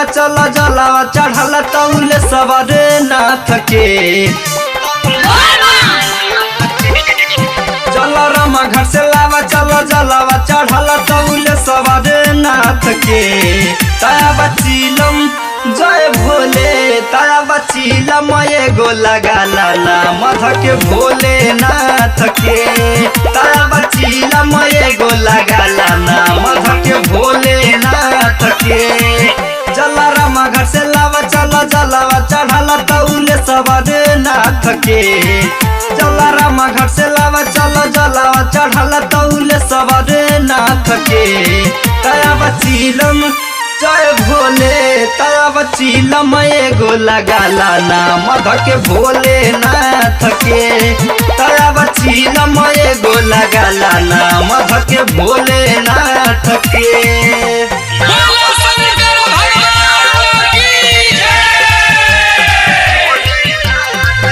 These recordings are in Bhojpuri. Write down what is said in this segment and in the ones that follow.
लावा चला जलावा चढ़ल तौले सवारे नाथ के चला रामा घर से लावा चला जलावा चढ़ल तौले सवारे नाथ के ताया बचीलम जय भोले ताया बचीलम एगो लगाला नाम के भोले नाथ के ताया बचीलम एगो लगाला नाम के भोले नाथ के जला रामा घर से लावा चला जलावा चढ़ाला तौले सवारे नाथ के चला रामा घर से लावा चला जलावा चढ़ाला तौले सवारे नाथ के ताया बचीलम जय भोले ताया बचीलम एगो लगाला नाम के भोले नाथ के ताया बचीलम एगो लगाला नाम के भोले नाथ के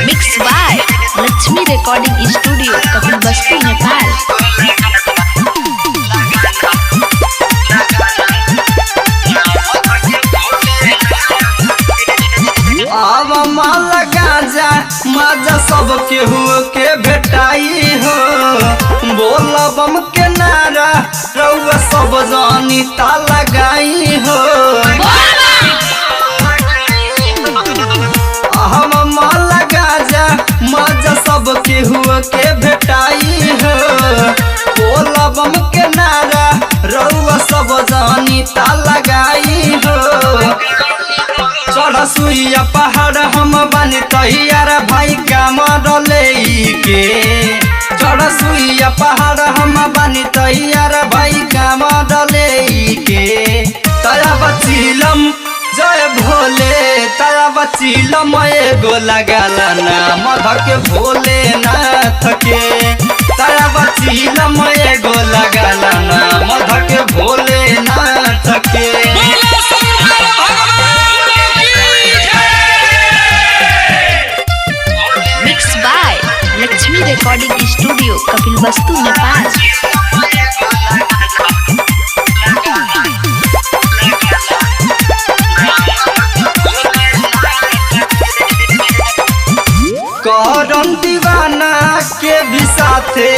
Mixed by Lakshmi Recording Studio, Kapilvastu, Nepal. अब माल गाजा मजा सब केहू के भेटाई हो बोल बम के नारा रउआ सब जानी ता लगाई हो हम माल गाजा मजा सब केहू के भेटाई हो बोल बम के नारा रउआ सब जानी ता लगाई हो चढ़ सुइया पहाड़ हम बनी तैयार भाई काम के चढ़ सुइया पहाड़ हम बनी तैयार भाई काम के ताया बचीलम जय भोले ताया बचीलम एगो लगाला नाम के भोले नाथ के ताया बचीलम एगो लगाला नाम के भोले नाथ के Mixed by Lakshmi Recording Studio, Kapilvastu, Nepal. करन दीवाना के भी साथे